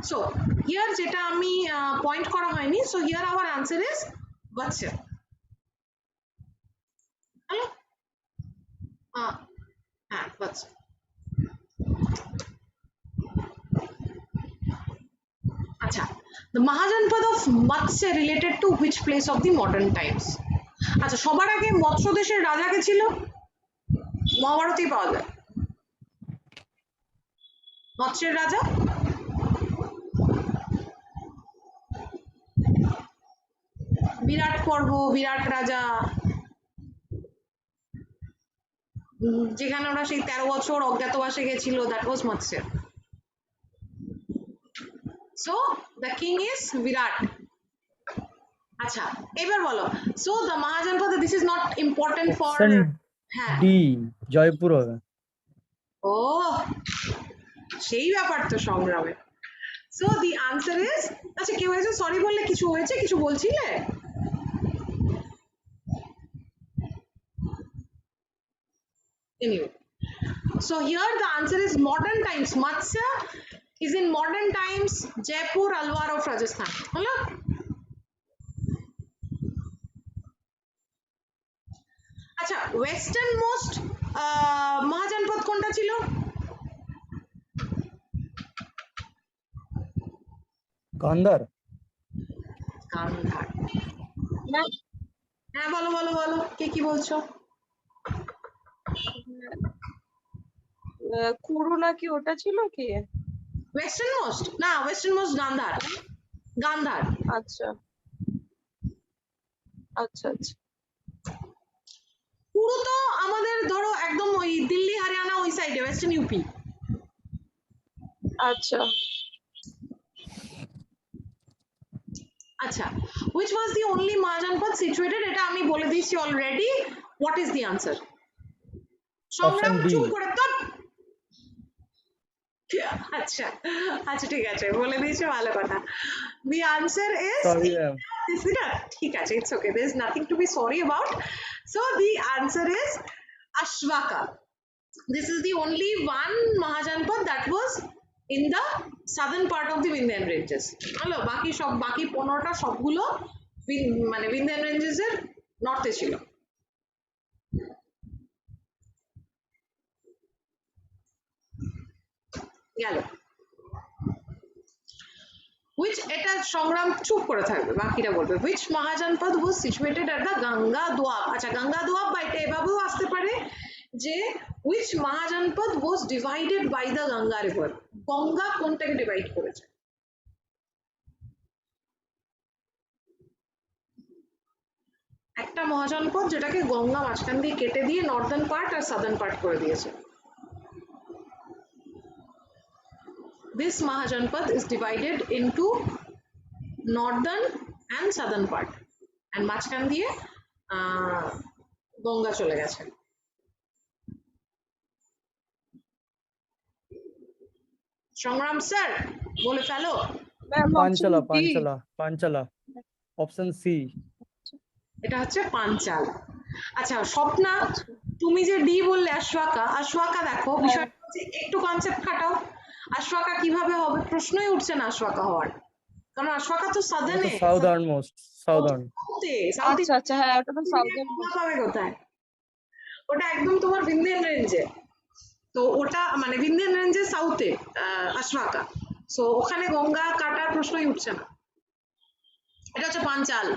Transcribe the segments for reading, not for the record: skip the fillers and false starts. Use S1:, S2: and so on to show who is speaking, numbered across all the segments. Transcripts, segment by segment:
S1: So here যেটা আমি point করা হয়নি, so here our answer is Vatsya. Hello, হ্যাঁ Vatsya. আচ্ছা, the Mahajanpad of Matsya related to which place of the modern times? আচ্ছা, সবার আগে মৎস্য দেশের রাজা কে ছিল? মহাভারতেই পাওয়া যায় মৎস্যের রাজা। বিরাট পর্ব, বিরাট রাজা, যেখানে ওরা সেই 13 বছর অজ্ঞাতবাসে গেছিল, that was Matsya. So the king is Virat. আচ্ছা, এবার বলো, so the mahajanapada, this is not important for, হ্যাঁ
S2: ডি জয়পুর হবে।
S1: ও সেই ব্যাপার তো সংগ্রামে। সো দি আনসার ইজ, আচ্ছা কেউ হয়েছে সরি বললে, কিছু হয়েছে, কিছু বলছিলে? Anyway, so here the answer is modern times. Matsya is in modern times, Jaipur, Alwar of Rajasthan. হলো? আচ্ছা, ওয়েস্টার্ন মোস্ট মহাজনপদ কোনটা ছিল?
S2: গান্ধার।
S1: গান্ধার। হ্যাঁ বলো বলো বলো, কে কি বলছো?
S3: কুরু নাকি ওটা ছিল কি?
S1: ওয়েস্টার্ন মোস্ট না, ওয়েস্টার্ন মোস্ট গান্ধার। গান্ধার।
S3: আচ্ছা আচ্ছা আচ্ছা।
S1: পুরো তো আমাদের ধরো একদম ওই দিল্লি হরিয়ানা ওই সাইডে, ওয়েস্টার্ন ইউপি।
S3: আচ্ছা
S1: আচ্ছা, which was the only Mahajanpad situated, এটা আমি বলে দিয়েছি already. what is the answer? সংগ্রাম
S2: Option D.
S1: চুপ করে তো। আচ্ছা আচ্ছা ঠিক আছে, বলে দিয়েছো, ভালো কথা। the answer is,
S2: Sorry,
S1: ঠিক আছে, it's okay, there is nothing to be sorry about. So the answer is Ashvaka. This is the only one Mahajanpad that was in the southern part of the Vindhyan ranges. হলো, বাকি সব, বাকি 15টা সবগুলো মানে Vindhyan ranges এর নর্থে ছিল। গেল। which, এটা সংগ্রাম চুপ করে থাকবে, বাকিটা বলবে। which Mahajanpad was situated at the Ganga Doab? আচ্ছা, গঙ্গা দোয়াব বা এটা এভাবেও আসতে পারে যে which Mahajanpad was divided by the Ganga river? Ganga কোনটাকে ডিভাইড করেছে? একটা মহাজনপদ যেটাকে গঙ্গা মাঝখান দিয়ে কেটে দিয়ে নর্দার্ন পার্ট আর সাদার্ন পার্ট করে দিয়েছে। This Mahajanpad is divided into northern and southern part, and মাঝখান দিয়ে গঙ্গা চলে গেছে। সংগ্রাম স্যার বলে ফেলো।
S2: পাঞ্চালা পাঞ্চালা পাঞ্চালা, অপশন সি।
S1: এটা হচ্ছে পাঞ্চাল। আচ্ছা স্বপ্না, তুমি যে ডি বললে অশ্বকা, অশ্বকা দেখো বিষয়টা হচ্ছে, একটু কনসেপ্ট খাটাও। অশ্বকা কিভাবে হবে? প্রশ্নই উঠছে না অশ্বকা হওয়ার, কারণ অশ্বকা তো সাদার্নে,
S2: সাউদার্ন মোস্ট, সাউদার্ন।
S3: আচ্ছা আচ্ছা, হ্যাঁ ওটা তো সাউদার্ন
S1: পাবে কোথায়? ওটা একদম তোমার ভিন্ধিয়ান রেঞ্জে, তো ওটা মানে ভিন্ধিয়ান রেঞ্জের সাউথে অশ্বকা, সো ওখানে গঙ্গা কাটার প্রশ্নই উঠছে না। এটা হচ্ছে পাঞ্চাল।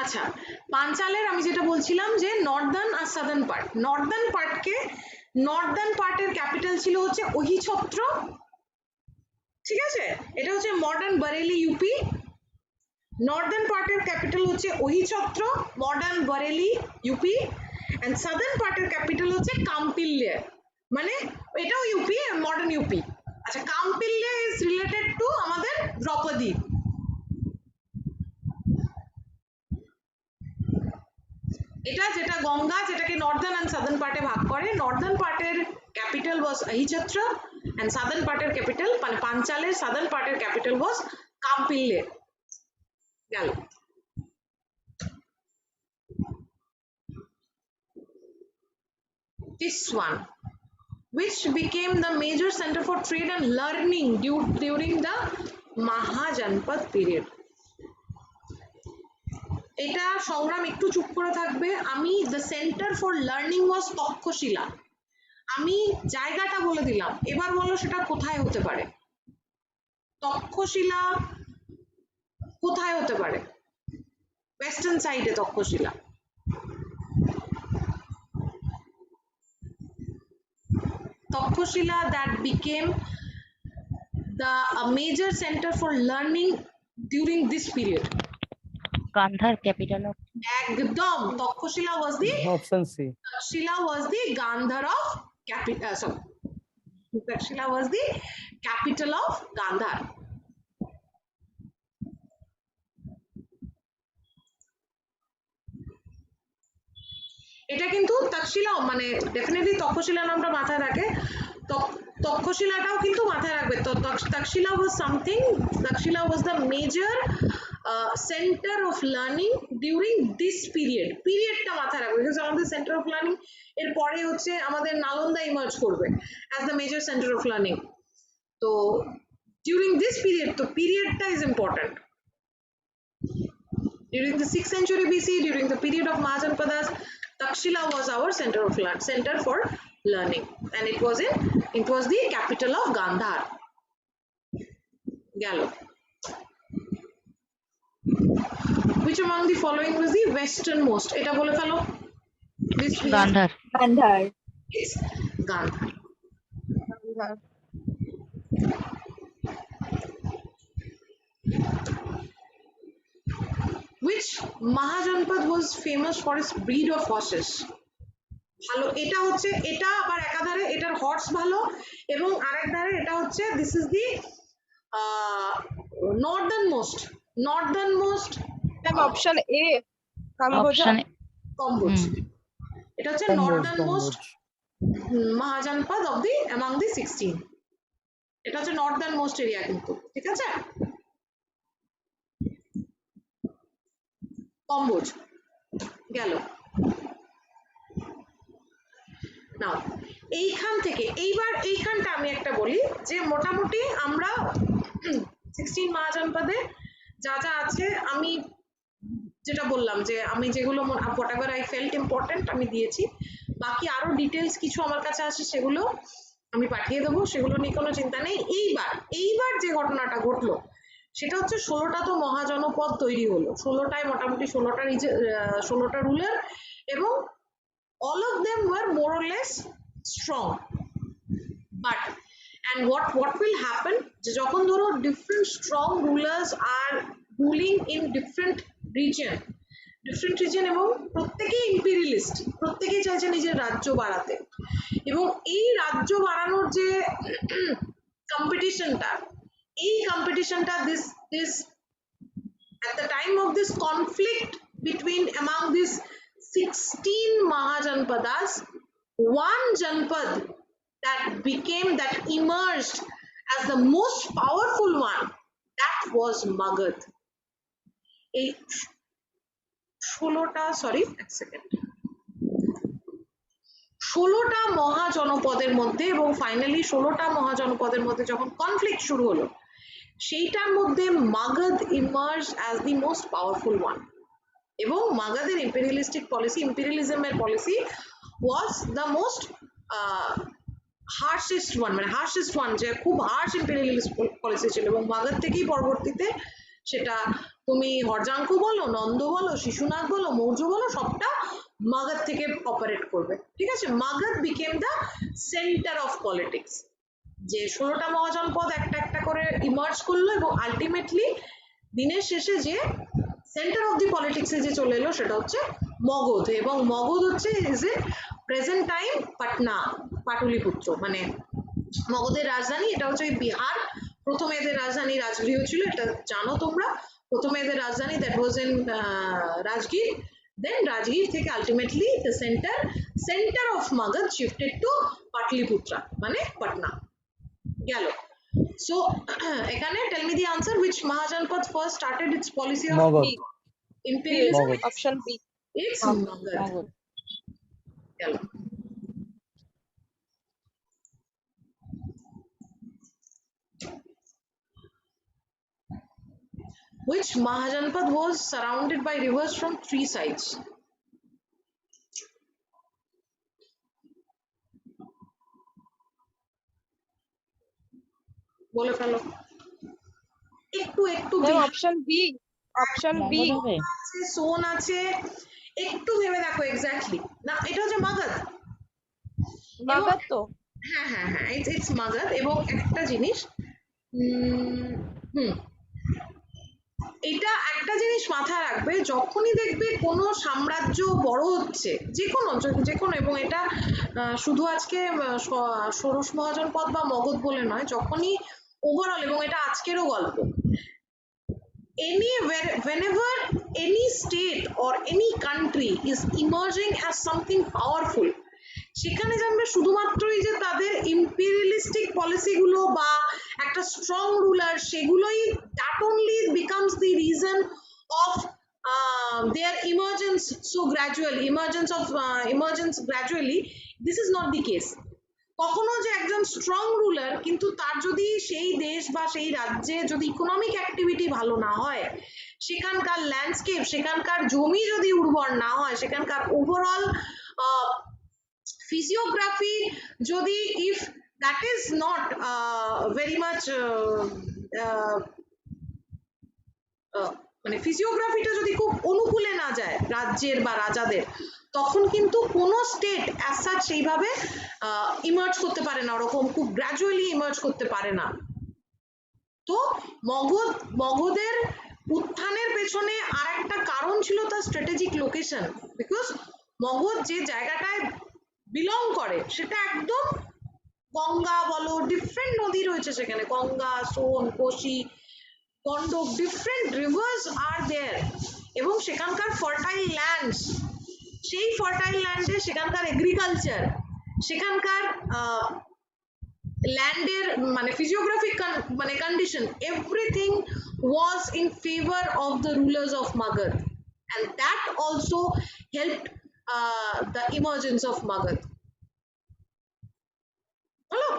S1: আচ্ছা, পাঞ্চালের আমি যেটা বলছিলাম যে নর্দার্ন আর সাদার্ন পার্ট, নর্দার্ন পার্টের ক্যাপিটাল ছিল হচ্ছে ওহিছত্র, ঠিক আছে? এটা হচ্ছে মডার্ন বরেলি ইউপি। নর্দার্ন পার্টের ক্যাপিটাল হচ্ছে Ahichhatra, modern Bareilly UP, and southern পার্টের ক্যাপিটাল হচ্ছে কাম্পিল্লে, মানে এটাও ইউপি, মডার্ন ইউপি। আচ্ছা, কাম্পিল্লে ইজ রিলেটেড টু আমাদের দ্রৌপদী। এটা যেটা গঙ্গা, যেটাকে নর্দার্ন এন্ড সাদার্ন পার্টে ভাগ করে, নর্দার্ন পার্টের capital was Ahichhatra and southern parter capital Panchaleর southern parter capital was Kampille. গেল। This one, which became the major center for trade and learning during the Mahajanpad period. এটা সংগ্রাম একটু চুপ করে থাকবে। আমি the center for learning was Takshashila. আমি জায়গাটা বলে দিলাম, এবার বলো সেটা কোথায় হতে পারে। তক্ষশিলা কোথায় হতে পারে? ওয়েস্টার্ন সাইডে Takshashila. Takshashila that became the major center for learning during this period.
S4: Gandhar, capital of
S1: Ekdom, Takshashila was the
S2: Option C.
S1: Takshashila was the Gandhar of capital. Sorry, Takshashila was the capital of Gandhar. এটা কিন্তু তক্ষশিলাও মানে definitely Takshashila নামটা মাথায় রাখে, তক্ষশিলাটাও কিন্তু মাথায় রাখবে। তো Takshashila was something, Takshashila was the major center of learning during this period. পিরিয়ডটা মাথায় রাখবে because আমাদের center of learning এর পরে হচ্ছে আমাদের নালন্দা ইমার্জ করবে as the major center of learning. তো during this period, তো পিরিয়ডটা is important. During the 6th century BC, during the period of Mahajanpadas, Takshila was our center for learning, and it was the capital of Gandhar. Galo. Which among the following was the westernmost? Eta bole felo.
S4: Gandhar.
S3: Gandhar.
S1: Yes, Gandhar.
S3: Gandhar.
S1: Which Mahajanpad was famous for its breed of horses? ভালো, এটা হচ্ছে, এটা আবার একাধারে এটার horse ভালো এবং আরেক ধারে এটা হচ্ছে this is the northernmost
S3: Option A. Kamboja.
S4: Option
S1: Kamboj. এটা হচ্ছে
S2: Kamboj,
S1: northernmost
S2: Kamboj.
S1: Mahajanpad of the among the 16. এটা হচ্ছে northernmost area কিন্তু, ঠিক আছে? কম্বোজ গেল। নাও এইখান থেকে এইবার এইখানটা আমি একটা বলি যে মোটামুটি আমরা 16 মহাজনপদে যা যা আছে আমি যেটা বললাম যে আমি যেগুলো whatever I felt important আমি দিয়েছি, বাকি আরো ডিটেলস কিছু আমার কাছে আছে সেগুলো আমি পাঠিয়ে দেবো, সেগুলো নিয়ে কোনো চিন্তা নেই। এইবার যে ঘটনাটা ঘটলো সেটা হচ্ছে 16টা তো মহাজনপদ তৈরি হলো, 16টায় মোটামুটি 16টা রুলার এবং all of them were more or less strong, but and what will happen যে যখন ধরো different strong rulers are ruling in different region এবং প্রত্যেকেই ইম্পেরিয়ালিস্ট, প্রত্যেকেই চাইছে নিজের রাজ্য বাড়াতে, এবং এই রাজ্য বাড়ানোর যে কম্পিটিশনটা this at the time of this conflict between among these 16 Mahajanpadas, one Janpad that emerged as the most powerful one, that was Magad. এই 16টা মহাজনপদের মধ্যে এবং ফাইনালি 16টা মহাজনপদের মধ্যে যখন কনফ্লিক্ট শুরু হলো সেইটার মধ্যে Magad emerged as the most powerful one, এবং মাগাধের ইম্পেরিয়ালিজমের policy was the most harshest one, যে খুব হার্শ ইম্পেরিয়ালিস্ট পলিসি ছিল, এবং মাগাধ থেকেই পরবর্তীতে সেটা তুমি হরজাঙ্ক বলো, নন্দ বলো, শিশুনাগ বলো, মৌর্য বলো, সবটা মাগাধ থেকে অপারেট করবে, ঠিক আছে? মাগাধ became the center of politics, যে 16টা মহাজনপদ একটা একটা করে ইমার্জ করলো এবং আলটিমেটলি দিনের শেষে যে সেন্টার অফ দি পলিটিক্সে যে চলে এলো সেটা হচ্ছে মগধ, এবং মগধ হচ্ছে is a present time Pataliputra, মানে মগধের রাজধানী। এটা হচ্ছে বিহার, প্রথমে এদের রাজধানী রাজগৃহ ছিল, এটা জানো তোমরা। প্রথমে এদের রাজধানী that was in Rajgir, then Rajgir থেকে ultimately the centre of Magadh shifted to Pataliputra মানে পাটনা। গেল। So এখানে tell me the answer, which Mahajanpad first started its policy of
S2: Magad.
S1: imperialism?
S2: Magad.
S3: Option B.
S1: It's Magad.
S4: Magad.
S1: গেল। Which Mahajanpad was surrounded by rivers from 3 sides? বলে ফেলো, একটু একটু
S3: Ma'am, option B. Option B.
S4: Magad হবে?
S1: আছে, সোন আছে, একটু ভেবে দেখো এক্স্যাক্টলি। না, এটা হচ্ছে মাগধ।
S3: মাগধ তো।
S1: হ্যাঁ হ্যাঁ হ্যাঁ, ইটস মাগধ। এবং একটা জিনিস, হুম, এটা একটা জিনিস মাথায় রাখবে, যখনই দেখবে কোনো সাম্রাজ্য বড় হচ্ছে, যে কোনো, এবং এটা শুধু আজকে ষোড়শ মহাজনপদ বা মগধ বলে নয়, যখনই ওভারঅল, এবং এটা আজকেরও গল্প, whenever any state or any country is emerging as something powerful, সেখানে জানবে শুধুমাত্রই যে তাদের ইম্পেরিয়ালিস্টিক পলিসি গুলো বা একটা স্ট্রং রুলার, সেগুলোই that only becomes the reason of their emergence gradually. This is not the case. কখনো যে একজন স্ট্রং রুলার, কিন্তু তার যদি সেই দেশ বা সেই রাজ্যে যদি ইকোনমিক অ্যাক্টিভিটি ভালো না হয়, সেখানকার ল্যান্ডস্কেপ, সেখানকার জমি যদি উর্বর না হয়, সেখানকার ওভারঅল physiography যদি, if that is not very much মানে ফিজিওগ্রাফিটা যদি খুব অনুকূলে না যায় রাজ্যের বা রাজাদের, তখন কিন্তু কোনো স্টেট অ্যাজ সাচ সেইভাবে ইমার্জ করতে পারে না, ওরকম খুব গ্র্যাজুয়ালি ইমার্জ করতে পারে না। তো মগধের উত্থানের পেছনে আর একটা কারণ ছিল তার স্ট্র্যাটেজিক লোকেশন, বিকজ মগধ যে জায়গাটায় বিলং করে সেটা একদম গঙ্গা বলো, ডিফারেন্ট নদী রয়েছে সেখানে, গঙ্গা, সোন, Kosi, Gandak, different rivers are দেয়ার, এবং সেখানকার ফার্টাইল ল্যান্ডস, সেই ফার্টাইল ল্যান্ডে সেখানকার এগ্রিকালচার, সেখানকার ল্যান্ডের মানে ফিজিওগ্রাফিক মানে condition, everything was in favour of the rulers of Magadh, and that also helped the emergence of Magad. Hello,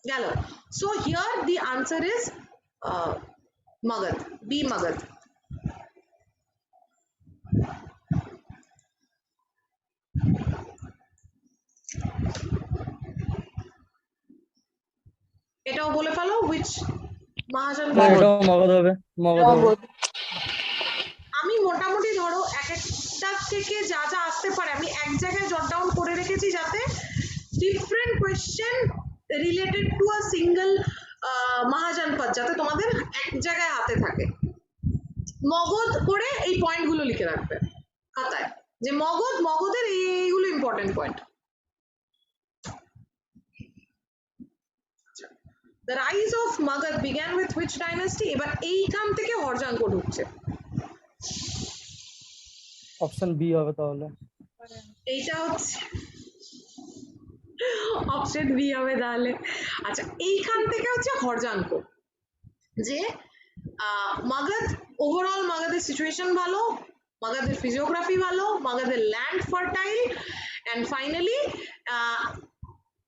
S1: galo. So here the answer is Magad, B Magad. এটাও বলে ফেলো, which Mahajanpad?
S2: এটাও মগধ হবে, মগধ হবে।
S1: আমি মোটামুটি ধরো এক একটা থেকে যা যা আসতে পারে আমি এক জায়গায় জট ডাউন করে রেখেছি, যাতে different question related to a single mahajanapada যাতে তোমাদের এক জায়গায় হাতে থাকে। মগধ করে এই পয়েন্টগুলো লিখে রাখবে খাতায়, যে মগধের এইগুলো important point. The rise of Magad began with which dynasty? এবার এইখান থেকে হরজাঙ্ক ঢুকছে।
S2: অপশন বি হবে তাহলে।
S1: এইটা হচ্ছে অপশন বি হবে তাহলে। আচ্ছা, এইখান থেকে হচ্ছে হরজাঙ্ক, যে মাগধ ওভারঅল, মাগধের সিচুয়েশন ভালো, মাগধের ফিজিওগ্রাফি ভালো, মাগধের land fertile, and finally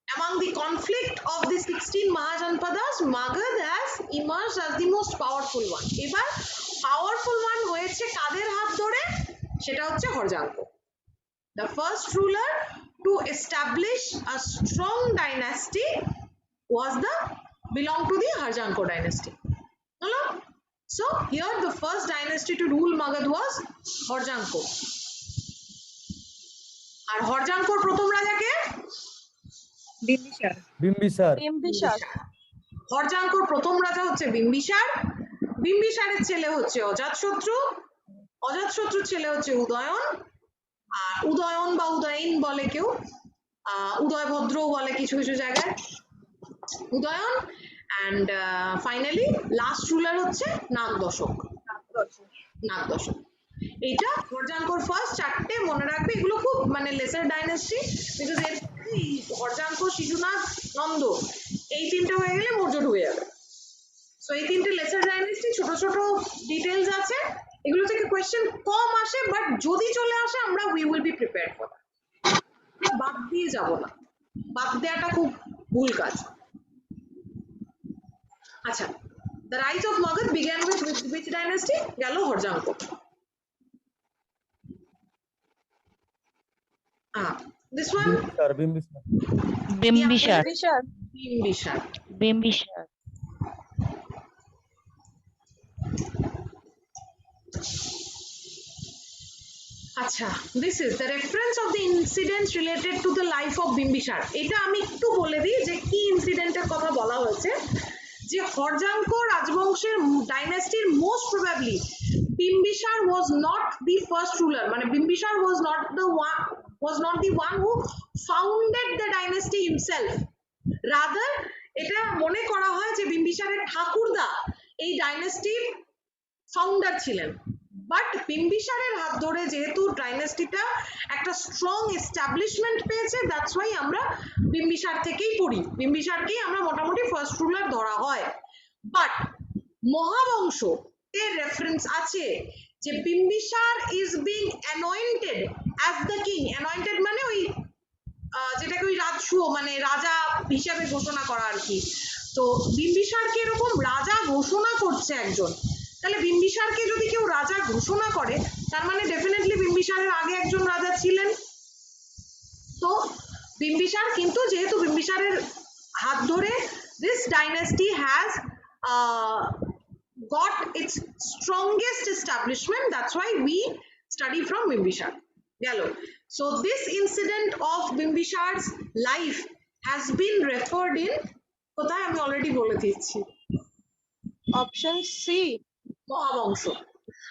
S1: among the conflict of the 16 Mahajanpadas, Magad has emerged as the most powerful one. এবার পাওয়ারফুল ওয়ান হয়েছে কাদের হাত ধরে? সেটা হচ্ছে হরজাঙ্ক। The first ruler to establish a strong dynasty belonged to the Harjanko dynasty. Hello? So here the first dynasty to rule Magad was Harjanko. আর হরজাঙ্কর প্রথম রাজাকে?
S2: বিম্বিসার।
S1: হরজাঙ্কর প্রথম রাজা হচ্ছে বিম্বিসার। বিম্বিসারের ছেলে হচ্ছে অজাতশত্রু। অজাতশত্রুর ছেলে হচ্ছে উদয়ন। আর উদয়ন বা উদয়ন বলে কেউ, উদয়ভদ্র বলে কিছু কিছু জায়গায়, Udayan. And finally last ruler হচ্ছে নাগদশক। নাগদশক এইটা হরজাঙ্কর ফার্স্ট চারটে মনে রাখবে, এগুলো খুব মানে লেসার ডাইনাস্টি, বিকজ এর হরজাঙ্ক, শিশুনাথ, নন্দ, এই তিনটে হয়ে গেলে মৌর্য ঢুকে যাবে। সো এই তিনটে লেসার ডাইনেস্টি, ছোট ছোট ডিটেলস আছে, এগুলো থেকে কোয়েশ্চেন কম আসে, বাট যদি চলে আসে আমরা we will be prepared for that. বাদ দিয়ে যাব না, বাদ দেওয়াটা খুব ভুল কাজ। আচ্ছা, the rise of Magad began with which dynasty? গেল হরজাঙ্ক। This one
S2: Bimbisar.
S4: Bimbishar.
S3: Bishar.
S1: Bimbishar.
S4: Bimbishar.
S1: আচ্ছা, this is the reference of the incidents related to the life of Bimbishar. এটা আমি একটু বলে দিই যে কি ইনসিডেন্টের কথা বলা হয়েছে। যে হরজাঙ্ক রাজবংশের ডাইনাস্টির most probably Bimbishar was not the first ruler, মানে Bimbishar was not the one who founded the dynasty himself. Rather, এটা মনে করা হয় যে বিম্বিসারের ঠাকুরদা এই ডাইনাস্টির ফাউন্ডার ছিলেন। বাট বিম্বিসারের হাত ধরে যেহেতু ডাইনাস্টিটা একটা স্ট্রং এস্টাবলিশমেন্ট পেয়েছে, দ্যাটস ওয়াই আমরা বিম্বিসার থেকেই পড়ি, বিম্বিসারকেই আমরা মোটামুটি ফার্স্ট রুলার ধরা হয়। বাট মহাবংশ এর রেফারেন্স আছে যে Bimbisara is being anointed as the king. Anointed মানে ওই যেটাকে ওই রাজসূয় মানে রাজা হিসাবে ঘোষণা করা আর কি। তো বিম্বিসারকে এরকম রাজা ঘোষণা করছে একজন, তাহলে বিম্বিসারকে যদি কেউ রাজা ঘোষণা করে তার মানে ডেফিনেটলি বিম্বিসারের আগে একজন রাজা ছিলেন। তো বিম্বিসার কিন্তু যেহেতু বিম্বিসারের হাত ধরে this dynasty has got its strongest establishment, that's why we study from Bimbishar. গেল। So this incident of Bimbishar's life has been referred in কোথায় আমি অলরেডি বলে দিচ্ছি,
S3: Option C.
S1: মহাবংশ।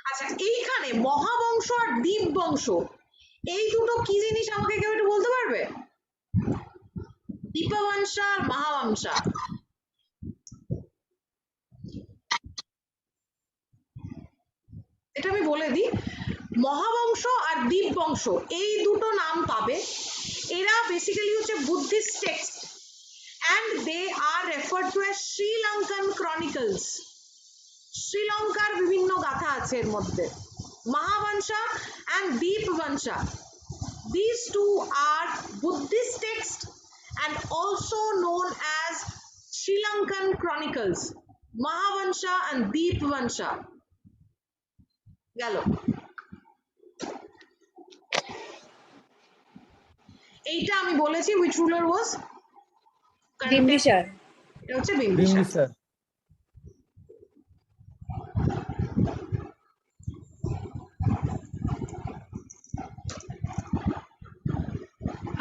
S1: আচ্ছা, এইখানে মহাবংশ আর দ্বীপ বংশ এই দুটো কি জিনিস আমাকে কেউ একটু বলতে পারবে? দীপবংশা আর মহাবংশা, এটা আমি বলে দিই। মহাবংশ আর দ্বীপ বংশ এই দুটো নাম পাবে, এরা বেসিক্যালি হচ্ছে Buddhist text and they are referred to as Sri Lankan Chronicles. শ্রীলঙ্কার বিভিন্ন গাথা আছে এর মধ্যে। মহাবংশা and দীপবংশা, these two are Buddhist texts and also known as Sri Lankan Chronicles. Mahavamsha and Deepvansha. গেল। এইটা আমি বলেছি which ruler was?
S5: বিম্বিসার।
S1: এটা হচ্ছে বিম্বিসার।
S2: Bimbisar.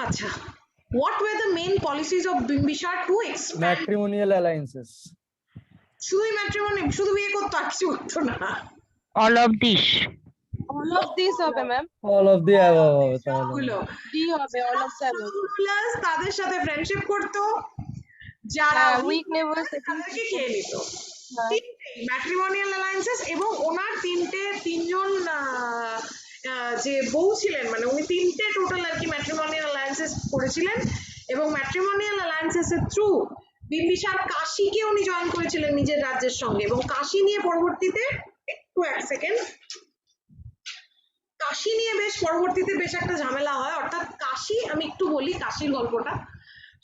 S1: আচ্ছা, what were the main policies of Bimbishar to expand?
S2: Matrimonial alliances.
S1: শুধুই matrimony, শুধু বিয়ে করতো আর কিছু করতো না।
S4: All of this.
S3: All of these হবে ma'am.
S2: All of the above হবে তাহলে।
S1: সবগুলো
S3: D হবে all of the above।
S1: Plus তাদের সাথে ফ্রেন্ডশিপ করতো, যারা
S3: weak neighbors
S1: তাদেরকে খেয়ে নিত।
S3: হ্যাঁ।
S1: ম্যাট্রিমোনিয়াল অ্যালায়েন্সেস, এবং ওনার তিনজন যে বউ ছিলেন, মানে উনি তিনটে টোটাল আর কি ম্যাট্রিমোনিয়াল অ্যালায়েন্সেস করেছিলেন, এবং ম্যাট্রিমোনিয়াল অ্যালায়েন্সেস এর থ্রু বিম্বিসার কাশীকে উনি জয়েন করেছিলেন নিজের রাজ্যের সঙ্গে, এবং কাশী নিয়ে পরবর্তীতে একটু এক সেকেন্ড, কাশী নিয়ে পরবর্তীতে বেশ একটা ঝামেলা হয়। অর্থাৎ কাশী, আমি একটু বলি কাশীর গল্পটা,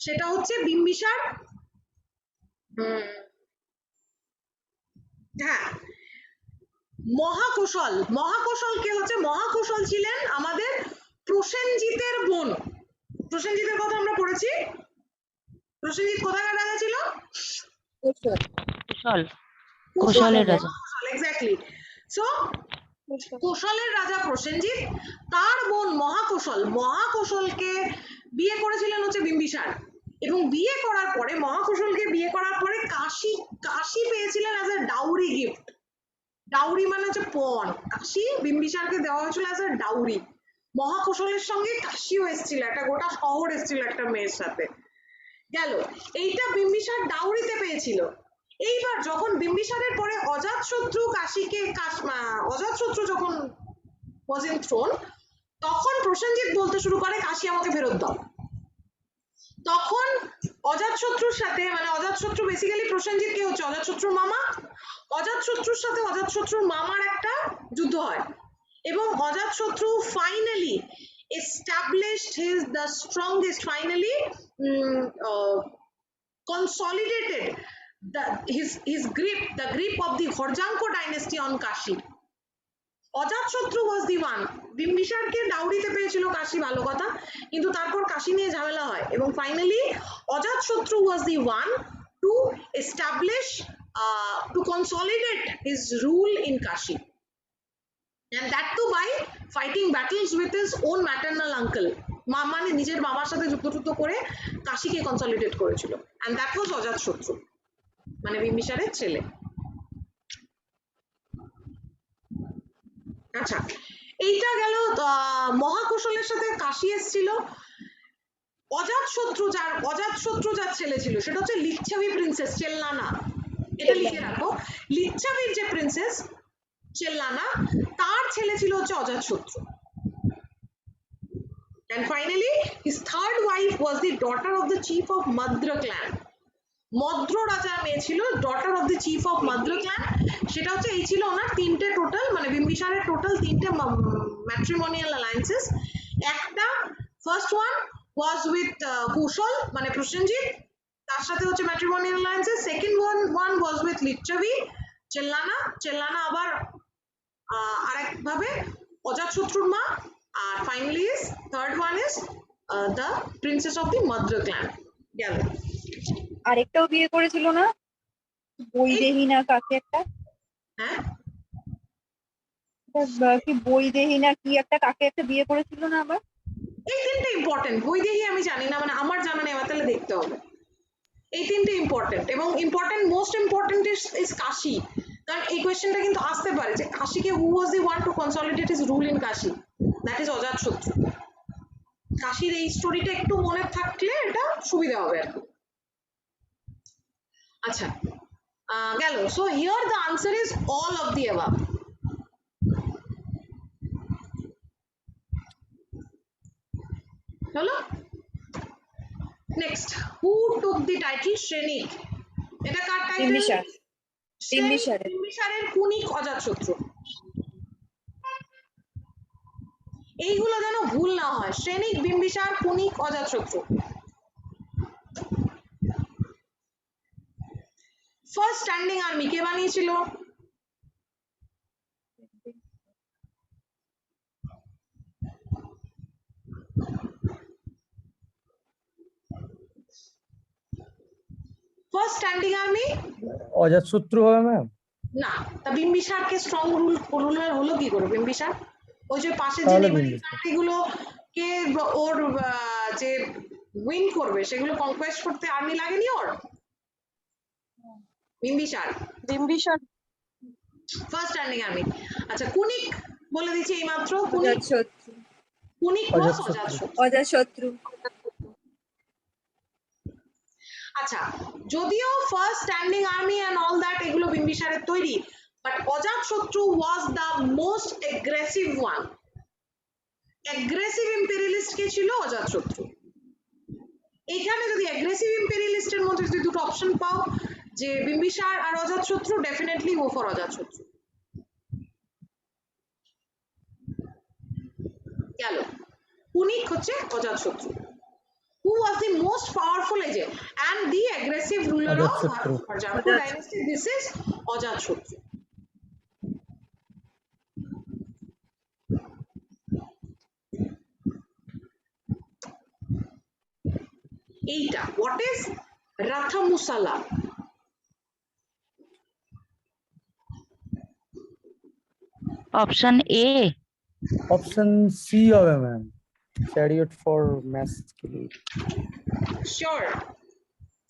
S1: সেটা হচ্ছে বিম্বিসার হ্যাঁ মহাকৌশল কে হচ্ছে, মহাকৌশল ছিলেন আমাদের প্রসেনজিতের বোন। প্রসেনজিতের কথা আমরা পড়েছি। প্রসেনজিৎ কোথাকার রাজা ছিল?
S4: কুশল। কুশলের রাজা।
S1: এক্স্যাক্টলি। সো কোশলের রাজা প্রসেনজিৎ, তার বোন মহাকৌশলকে বিয়ে করেছিলেন হচ্ছে বিম্বিসার, এবং বিয়ে করার পরে মহাকৌশলকে বিয়ে করার পরে কাশী পেয়েছিলেন as a dowry gift. Dowry মানে হচ্ছে পণ, কাশী বিম্বিসারকে দেওয়া হয়েছিল অ্যাজ এ ডাউরি। মহাকৌশলের সঙ্গে কাশীও এসেছিল, একটা গোটা শহর এসেছিল একটা মেয়ের সাথে। গেল, এইটা বিম্বিসার ডাউরিতে পেয়েছিল। এইবার যখন বিম্বিসারের পরে অজাতশত্রু অজাতশত্রু যখন was in throne, তখন প্রসেনজিৎ বলতে শুরু করে কাশী আমাকে ফেরত দাও। তখন অজাতশত্রুর সাথে মানে অজাতশত্রু বেসিক্যালি প্রসেনজিৎ কে হচ্ছে অজাতশত্রুর মামা, অজাতশত্রুর সাথে অজাতশত্রুর মামার একটা যুদ্ধ হয় এবং অজাতশত্রু finally established the strongest finally consolidated his grip, the grip of the Horjanko dynasty on Kashi. Ajatashatru was the one, বিম্বিসারকে ডাউরিতে পেয়েছিল কাশি, ভালো কথা, কিন্তু তারপর কাশি নিয়ে ঝামেলা হয় এবং finally Ajatashatru was the one to establish to consolidate his rule in Kashi, and that too by fighting battles with his own maternal uncle, মানে নিজের বাবার সাথে যুদ্ধ করে কাশিকে কনসলিডেট করেছিল, and that was অজাতশত্রু মানে বিম্বিসারের ছেলে। আচ্ছা, এইটা গেল মহাকৌশলের সাথে কাশি এসেছিল। অজাতশত্রু যার ছেলে ছিল সেটা হচ্ছে লিচ্ছাবি প্রিন্সেস চেল্লানা, এটা লিখে রাখো, লিচ্ছাবির যে প্রিন্সেস চেল্লানা তার ছেলে ছিল হচ্ছে অজাতশত্রু। And finally his third wife was the daughter of the chief of Madra clan, মদ্র রাজার মেয়ে ছিল, daughter of the chief of Madra clan, সেটা হচ্ছে এই ছিল ওনার তিনটে টোটাল মানে বিম্বিসারের টোটাল তিনটে ম্যাট্রিমোনিয়াল অ্যালায়েন্সেস। একটা first one was with Kosala মানে প্রসেনজিৎ, তার সাথে হচ্ছে matrimonial alliances. Second one was with Lichchhavi Chellana আবার আরেকভাবে অজাতশত্রুর মা, আর finally is third one is the princess of the Madra clan. গেল।
S5: আরেকটাও বিয়ে করেছিল না, বৈদেহী না কাকে একটা,
S1: হ্যাঁ
S5: কি বৈদেহী না কি একটা কাকে একটা বিয়ে করেছিল না আবার?
S1: এই তিনটে ইম্পর্টেন্ট, বৈদেহী আমি জানি না, মানে আমার জানা নেই, আমার তাহলে দেখতে হবে। এই তিনটে ইম্পর্টেন্ট এবং important most important is Kashi, কারণ এই কোয়েশ্চেনটা কিন্তু আসতে পারে যে কাশিকে who was the one to consolidate his rule in Kashi, that is Ajatashatru. কাশির এই স্টোরিটা একটু মনে থাকলে এটা সুবিধা হবে আর কি। আচ্ছা গেল। So here the answer is all of the above. হলো। Next, who took the title Shrenik, এটা কার টাইটেল?
S5: বিম্বিসার।
S1: বিম্বিসারের কুনিক অজাতশত্রু। এইগুলো যেন ভুল না হয়, শ্রেণিক বিম্বিসার কুনিক অজাতশত্রু। ফার্স্ট স্ট্যান্ডিং আর্মি কে বানিয়েছিল? ফার্স্ট স্ট্যান্ডিং আর্মি
S2: অজাতশত্রু হবে ম্যাম?
S1: না, তা বিম্বিসারকে স্ট্রং রুলার হলো কি করে বিম্বিসার? ওই যে পাশে যে গুলো কে ওর যে উইন করবে সেগুলো কনকোয়েস্ট করতে আর্মি লাগেনি ওর? Bimbisara first standing army. আচ্ছা, কুনিক বলে দিচ্ছি এই মাত্র, কুনিক
S5: অজাতশত্রু।
S1: আচ্ছা, যদিও first standing army and all that এগুলো বিম্বিসারের তৈরি, but Ajatashatru was the most aggressive one. Aggressive imperialist কে ছিল? অজাতশত্রু। এখানে যদি এগ্রেসিভ ইম্পেরিয়ালিস্টের মধ্যে যদি দুটো অপশন পাও যে বিম্বিসার আর অজাতশত্রু, ডেফিনেটলি গো ফর অজাতশত্রু। গেল। কুনিক হচ্ছে অজাতশত্রু, who was the most powerful agent and the aggressive ruler of Horjanko dynasty. This is অজাতশত্রু। এইটা what is Rathamusala?
S4: Option A.
S2: Option C হবে ma'am, chariot for masculine।
S1: Sure?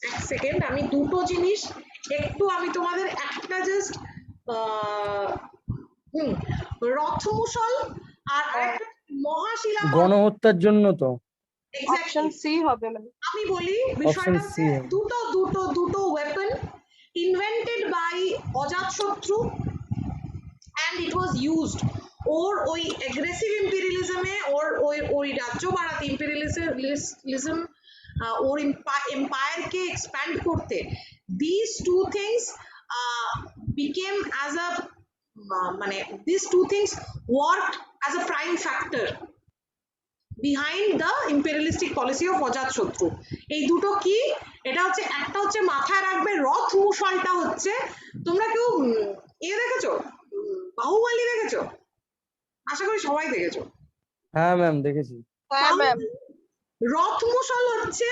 S1: এক second, আমি দুটো জিনিস একটু আমি তোমাদের একটা জাস্ট রথমুসল আর আরেকটা মহাশিলা
S2: গণহত্যার জন্য তো
S3: অপশন সি হবে ম্যাম।
S1: আমি বলি বিষয়টা হচ্ছে দুটো weapon invented by Ajatashatru and it was used ওর ওই এগ্রেসিভ ইম্পেরিয়ালিজমে ওর ওই রাজ্য বাড়াতে ইম্পেরিয়ালিজম ওর এম্পায়ার কে এক্সপ্যান্ড করতে, these two things became as a মানে these two things worked as a prime factor behind the imperialistic policy of অজাতশত্রু। এই দুটো কি, এটা হচ্ছে একটা হচ্ছে মাথায় রাখবে, রথ মুশালটা হচ্ছে, তোমরা কেউ দেখেছো, বাহুবলী দেখেছো? আশা করি সবাই দেখেছো।
S2: হ্যাঁ ম্যাম দেখেছি।
S3: হ্যাঁ ম্যাম।
S1: রথ মুশাল হচ্ছে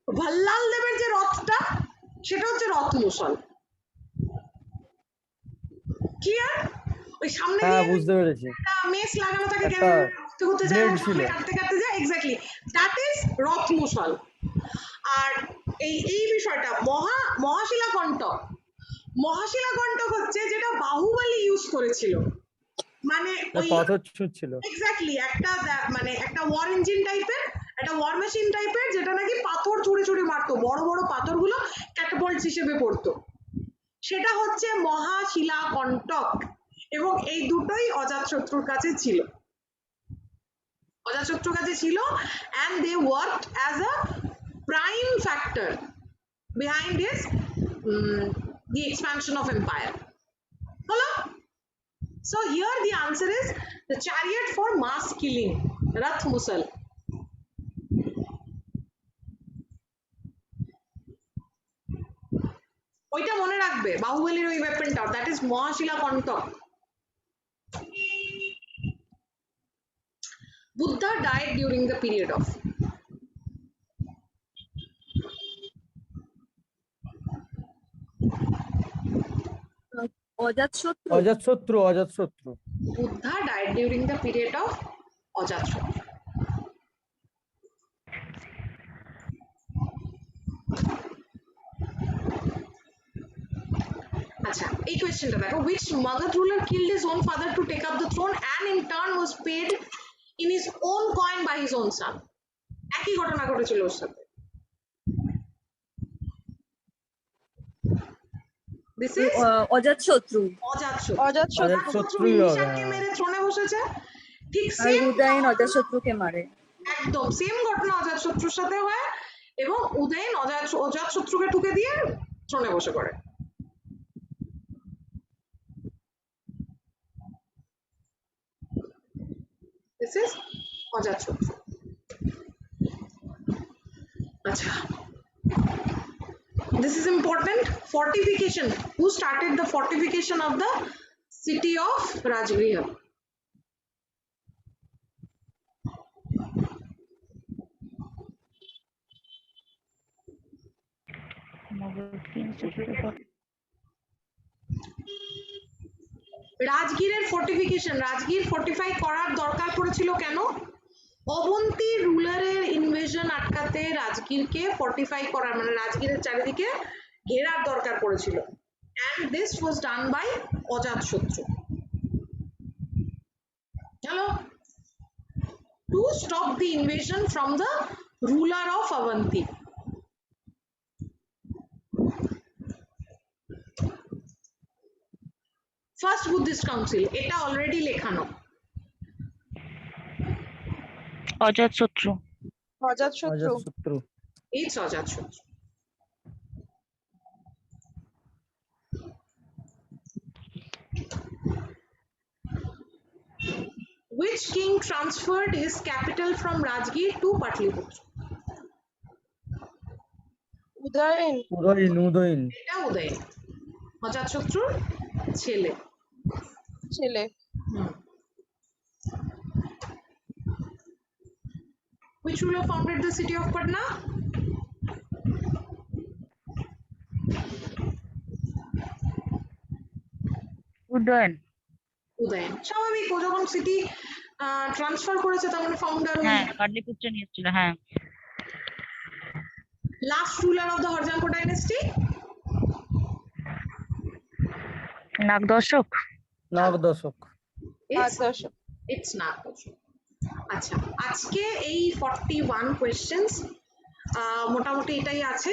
S1: ভল্লাল দেবের যে রথটা, সেটা হচ্ছে রথ মুশাল। ক্লিয়ার? ওই সামনে
S2: হ্যাঁ
S1: দিয়ে
S2: বুঝতে পেরেছি।
S1: একটা মেস লাগানো থাকে,
S2: একটা
S1: ঘুরতে ঘুরতে যায়,
S2: blade ছিল।
S1: কাটতে কাটতে যায়, এক্স্যাক্টলি দ্যাট ইজ রথ মুশাল। আর এই বিষয়টা মহাশিলা কণ্টক, মহাশিলা কণ্টক হচ্ছে যেটা বাহুবলী ইউজ করেছিল, মানে ওই
S2: পাথর ছুঁচ্ছিল।
S1: এক্স্যাক্টলি একটা মানে একটা ওয়ার ইঞ্জিন টাইপের, একটা ওয়ার মেশিন টাইপের, যেটা নাকি পাথর ছুঁড়ে ছুঁড়ে মারতো, বড় বড় পাথরগুলো ক্যাটাপল্ট হিসেবে পড়তো, সেটা হচ্ছে মহাশিলা কণ্টক। এবং এই দুটোই অজাতশত্রুর কাছে ছিল, অজাতশত্রুর কাছে ছিল, and they worked as a prime factor behind his the expansion of empire. Hello? So here the answer is the chariot for mass killing, Rath Musal. ওইটা মনে রাখবে, বাহুবলীর ওই ওয়েপনটা, that is Mahashila Kantaka. Buddha died during the period of
S5: Ajatashatru.
S2: Ajatashatru.
S1: Buddha died during the period of Ajatshotru. আচ্ছা, এই কোয়েশ্চেনটা দেখো, which Magadha ruler killed his own father to take up the throne and in turn was paid in his own coin by his own son? একই ঘটনা ঘটেছিল ওর সাথে। This is
S5: অজাতশত্রু।
S1: অজাতশত্রু।
S2: অজাতশত্রুই হবে।
S1: বিশাখকে মেরে থ্রোনে বসেছে, ঠিক
S5: আর
S1: সেম
S5: উদয়ন অজাতশত্রুকে মারে।
S1: একদম সেম ঘটনা অজাতশত্রুর সাথে হয়, এবং উদয়ন অজাতশত্রুকে ঠুকে দিয়ে থ্রোনে বসে পড়ে। This is অজাতশত্রু। আচ্ছা, this is important. Fortification. Who started the fortification of the city of Rajgriha? রাজগীরের ফোর্টিফিকেশন, রাজগীর ফোর্টিফাই করার দরকার পড়েছিল কেন? অবন্তী রুলারের ইনভেশন আটকাতে রাজগীরকে ফোর্টিফাই করার, মানে রাজগীরের চারিদিকে ঘেরার দরকার পড়েছিল, and this was done by অজাতশত্রু। চলো, to stop the invasion from the ruler of Avanti. First Buddhist Council, এটা অলরেডি লেখানো।
S4: অজাতশত্রু।
S2: অজাতশত্রু।
S1: It's Ajatashatru. Which king transferred his capital from Rajgir to Patliputra?
S3: Udayan.
S2: Udayan.
S1: এটা উদয়ন, অজাতশত্রুর ছেলে। Which ruler founded the city of Patna?
S4: Udayan.
S1: Udayan. স্বাভাবিক, ও যখন city transfer করেছে তার মানে founder.
S4: হ্যাঁ, পাটলিপুত্র নিয়েছিল। হ্যাঁ।
S1: Last ruler of the Haryanka dynasty?
S4: Nagadasaka.
S1: It's Nagadasaka. আচ্ছা, আজকে এই 41 কোয়েশ্চেন্স মোটামুটি এটাই আছে।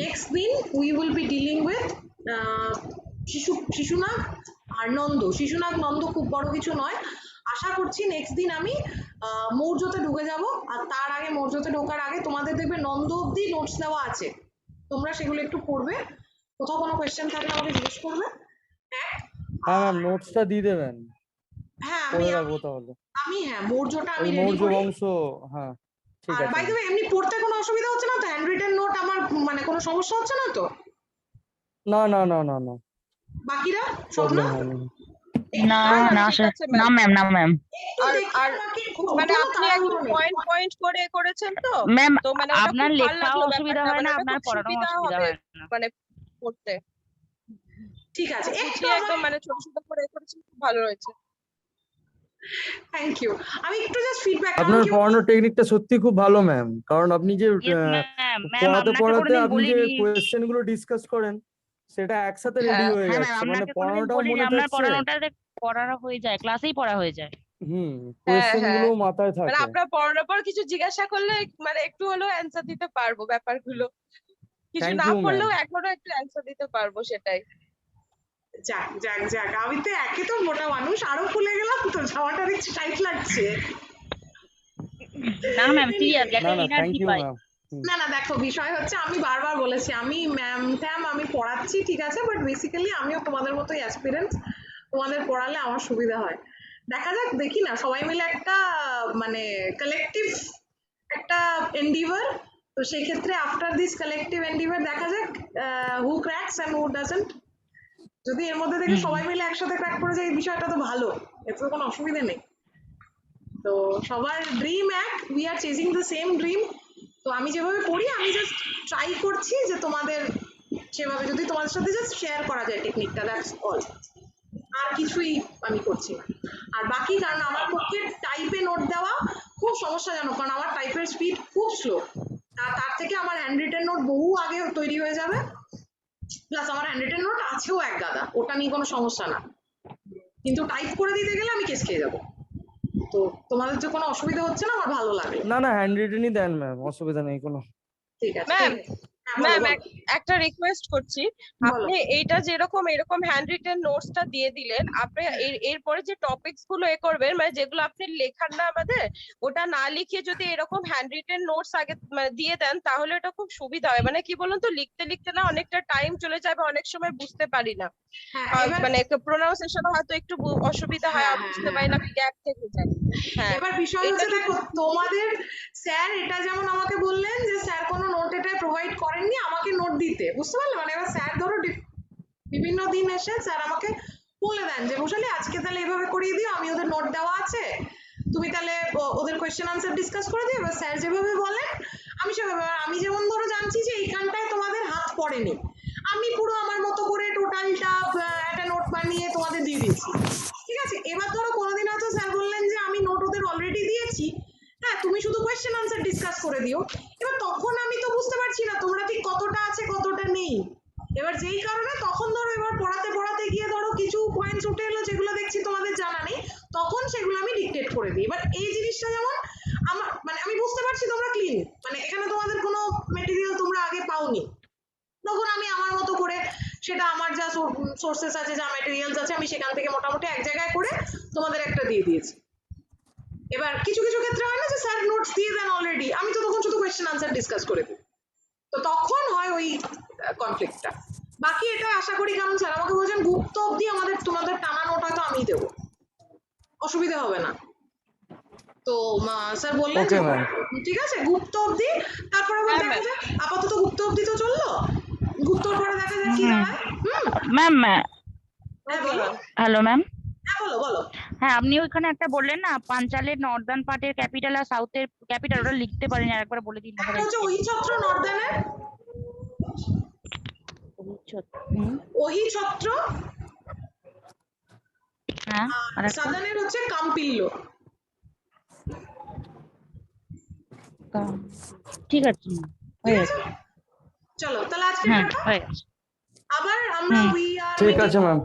S1: নেক্সট দিন we will be dealing with Shishunaga আর নন্দ। শিশুনাগ নন্দ খুব বড় কিছু নয়, আশা করছি নেক্সট দিন আমি মৌর্যতে ঢুকে যাব, আর তার আগে মৌর্যতে ঢোকার আগে তোমাদের দেখবে নন্দ অব্দি নোটস দেওয়া আছে, তোমরা সেগুলো একটু পড়বে, কোথাও কোনো কোয়েশ্চেন থাকলে আমাকে জিজ্ঞেস করবে।
S2: হ্যাঁ ম্যাম, নোটসটা দিয়ে দেবেন,
S1: হ্যাঁ
S2: পড়ে রাখবো তাহলে।
S1: হ্যাঁ মৌর্যটা আমি
S2: ওই
S1: রেডি
S2: মৌর্য
S1: করি।
S2: বংশ, হ্যাঁ ঠিক
S1: আর
S2: আছে
S1: বাই দ্য
S2: ma'am।
S1: ওয়ে এমনি পড়তে কোনো অসুবিধা হচ্ছে না তো? হ্যান্ড রিটেন নোট আমার মানে কোনো সমস্যা হচ্ছে না তো?
S2: না না না না না,
S1: বাকিরা সব
S2: প্রবলেম
S1: না?
S2: হয়নি।
S4: না
S3: না,
S4: না
S3: ঠিক
S4: স্যার,
S3: আছে
S4: না
S3: ম্যাম।
S4: ম্যাম, না ম্যাম।
S1: একটু
S3: আর
S1: দেখে
S3: আর
S1: আমাকে
S3: মানে
S1: কোনো
S3: আপনি একদম
S1: তাড়াহুড়ো নেই।
S3: পয়েন্ট করে করেছেন তো,
S4: ম্যাম
S3: তো মানে ওটা
S4: আপনার
S3: খুব ভালো
S4: লেখাও
S3: লাগলো
S4: অসুবিধা
S3: ব্যাপারটা,
S4: হয়
S3: মানে
S4: না,
S3: ওটা
S4: আপনার
S3: খুব
S4: পড়ানো
S3: সুবিধা
S4: অসুবিধা
S3: হবে
S4: হয় না।
S3: মানে পড়তে।
S1: ঠিক আছে, একটু
S3: গুছিয়ে একদম মানে ছোট ছোট করে করেছেন, খুব ভালো হয়েছে।
S1: Thank you. আমি একটু জাস্ট ফিডব্যাক, কারণ
S2: আপনার
S1: কি
S2: পড়ানোর টেকনিকটা সত্যি খুব ভালো ম্যাম, কারণ আপনি যে
S4: ইয়েস ম্যাম, ম্যাম
S2: পড়াতে
S4: আপনাকে
S2: পড়াতে
S4: কোনোদিন
S2: আপনি যে
S4: বলিনি।
S2: কোয়েশ্চেন গুলো ডিসকাস করেন সেটা একসাথে রেডি
S3: হ্যাঁ
S2: হয়ে
S4: হ্যাঁ ম্যাম,
S2: যাচ্ছে, মানে
S4: আপনাকে কোনোদিন
S2: পড়ানোটাও
S4: বলিনি,
S2: মনে
S4: আপনার
S2: থাকছে।
S4: পড়ানোটা পড়া হয়ে যায়, ক্লাসেই পড়া হয়ে যায়।
S2: হুম,
S3: হ্যাঁ
S2: কোয়েশ্চেন
S3: হ্যাঁ,
S2: গুলো মাথায়
S3: মানে
S2: থাকে।
S3: আপনার পড়ানোর পর কিছু জিজ্ঞাসা করলে মানে একটু হলেও অ্যান্সার দিতে পারবো ব্যাপারগুলো, কিছু
S2: থ্যাংক
S3: না
S2: ইউ ম্যাম।
S3: পড়লেও এখনো একটু অ্যান্সার দিতে পারবো, সেটাই।
S1: যাক যাক যাক, আমি তো একে তো মোটা মানুষ, আরো ফুলে গেলাম তো, জামাটা দেখছি টাইট লাগছে।
S4: না ম্যাম, সিরিয়াস,
S2: না
S4: একটা
S2: না, থ্যাংক
S4: এনার্জি
S2: ইউ
S4: পাই।
S2: ম্যাম।
S1: না না, দেখো বিষয় হচ্ছে, আমি বারবার বলেছি আমি ম্যাম ট্যাম আমি পড়াচ্ছি ঠিক আছে, বাট বেসিক্যালি আমিও তোমাদের মতোই অ্যাসপিরেন্টস, তোমাদের পড়ালে আমার সুবিধা হয়। দেখা যাক, দেখি না সবাই মিলে একটা মানে কালেকটিভ একটা এন্ডিভার, তো সেই ক্ষেত্রে আফটার দিস কালেকটিভ এন্ডিভার দেখা যাক হু ক্র্যাকস এন্ড হু ডাজন্ট। যদি এর মধ্যে থেকে সবাই মিলে একসাথে ক্র্যাক করে যায়, এই বিষয়টা তো ভালো, এতে তো কোনো অসুবিধা নেই। তো সবার ড্রিম এক, we are chasing the same dream. তো আমি যেভাবে করি, আমি জাস্ট ট্রাই করছি যে তোমাদের সেভাবে যদি তোমাদের সাথে জাস্ট শেয়ার করা যায় টেকনিকটা, দ্যাটস অল। আর কিছুই আমি করছি না। আর বাকি, কারণ আমার পক্ষে টাইপে নোট দেওয়া খুব সমস্যাজনক, কারণ আমার টাইপের স্পিড খুব স্লো, তার থেকে আমার হ্যান্ড রিটেন নোট বহু আগে তৈরি হয়ে যাবে, প্লাস আমার হ্যান্ড রিটেন নোট আছেও এক গাদা, ওটা নিয়ে কোনো সমস্যা না, কিন্তু টাইপ করে দিতে গেলে আমি কেস খেয়ে যাবো। তো তোমাদের যে কোনো অসুবিধা হচ্ছে না, আমার ভালো লাগলো।
S2: না না, হ্যান্ড রিটেনই দেন ম্যাম, অসুবিধা নেই কোনো।
S1: ঠিক আছে,
S3: ম্যাম,
S1: হ্যাঁ, বলো,
S3: ম্যাম
S1: বলো।
S3: একটা রিকোয়েস্ট করছি,
S1: বলো।
S3: আপনি এইটা যেরকম এরকম হ্যান্ড রিটেন নোটসটা দিয়ে দিলেন, আপনি এরপরে যে টপিকস গুলো করবেন, মানে যেগুলো আপনি লেখার না আমাদের, ওটা না লিখে যদি এরকম হ্যান্ড রিটেন নোটস আগে মানে দিয়ে দেন, তাহলে এটা খুব সুবিধা হয়। মানে কি বলুন তো, লিখতে লিখতে না অনেকটা টাইম চলে যাবে, অনেক সময় বুঝতে পারি না,
S1: হ্যাঁ, এবার
S3: মানে প্রোনাউন্সিয়েশন হয়তো একটু অসুবিধা হয়,
S1: হ্যাঁ,
S3: বুঝতে
S1: হ্যাঁ,
S3: পারি না,
S1: হ্যাঁ।
S3: গ্যাপ থেকে যায়। হ্যাঁ,
S1: এবার বিষয়
S3: এটা
S1: হচ্ছে,
S3: যদি
S1: দেখো তোমাদের স্যার এটা যেমন আমাকে বললেন যে স্যার কোনো নোট এটা প্রোভাইড করেননি, আমাকে নোট দিতে, বুঝতে পারলে? মানে এবার স্যার ধরো বিভিন্ন দিন এসে স্যার আমাকে বলে দেন যে বসালে আজকে তাহলে এভাবে করিয়ে দিও, আমি ওদের নোট দেওয়া আছে, তুমি তাহলে ওদের কোয়েশ্চেন আনসার ডিসকাস করে দিও। এবার স্যার যেভাবে বলেন আমি সেভাবে, আমি যেমন ধরো জানছি যে এইখানটায় তোমাদের হাত পড়েনি, আমি পুরো আমার মতো করে টোটালটা একটা নোট বানিয়ে তোমাদের দিয়ে দিয়েছি, ঠিক আছে? এবার ধরো কোনোদিন হয়তো স্যার বললেন যে আমি নোট ওদের অলরেডি দিয়েছি, হ্যাঁ তুমি শুধু কোয়েশ্চেন আনসার ডিসকাস করে দিও। এবার তখন আমি তো বুঝতে পারছি না তোমরা ঠিক কতটা আছে কতটা নেই, এবার যেই কারণে তখন ধরো এবার পড়াতে পড়াতে গিয়ে ধরো কিছু পয়েন্টস উঠে এলো যেগুলো দেখছি তোমাদের জানা নেই, তখন সেগুলো আমি ডিকটেট করে দিই। এবার এই জিনিসটা যেমন আমার মানে আমি বুঝতে পারছি তোমরা ক্লিন, মানে এখানে তোমাদের কোনো মেটেরিয়াল তোমরা আগে পাওনি, তখন আমি আমার মতো করে সেটা আমার যা সোর্সেস আছে, যা ম্যাটেরিয়ালস আছে, আমি সেখান থেকে মোটামুটি এক জায়গায় করে তোমাদের একটা দিয়ে দিয়েছি। এবার কিছু কিছু ক্ষেত্রে হয় না যে স্যার নোটস দিয়ে দেন অলরেডি, আমি তো তখন শুধু কোয়েশ্চেন আনসার ডিসকাস করে দিই, তো তখন হয় ওই কনফ্লিক্টটা। বাকি এটা আশা করি, কারণ স্যার আমাকে বলছেন গুপ্ত অবধি আমাদের তোমাদের টানা নোট হয়তো আমি দেবো, অসুবিধা হবে না। তো স্যার বললেন যে
S2: ওকে ম্যাম।
S1: ঠিক আছে গুপ্ত অবধি, তারপরে আবার
S3: হ্যাঁ,
S1: দেখা
S3: ma'am।
S1: যাক, আপাতত গুপ্ত অবধি তো চললো, গুপ্তর পরে দেখা যাক কি দাঁড়ায়।
S4: ম্যাম,
S1: হ্যাঁ বলো,
S4: হ্যালো ম্যাম।
S1: হ্যাঁ বলো বলো।
S4: হ্যাঁ, আপনি ওইখানে একটা বললেন না, পাঞ্চালের নর্দার্ন পার্টের ক্যাপিটাল আর সাউথের ক্যাপিটাল, ওটা লিখতে পারিনি, আরেকবার বলে দিন না।
S1: একটা হচ্ছে ওহিছত্র নর্দার্নের, ওহিছত্র,
S4: হ্যাঁ,
S1: আর সাদার্নের হচ্ছে কাম্পিল্লো।
S4: ঠিক আছে,
S1: ঠিক আছে, চলো তাহলে আজকে
S4: হ্যাঁ
S1: টাটা।
S4: হয়ে গেছে।
S1: আবার আমরা উই আর
S2: ঠিক আছে ম্যাম।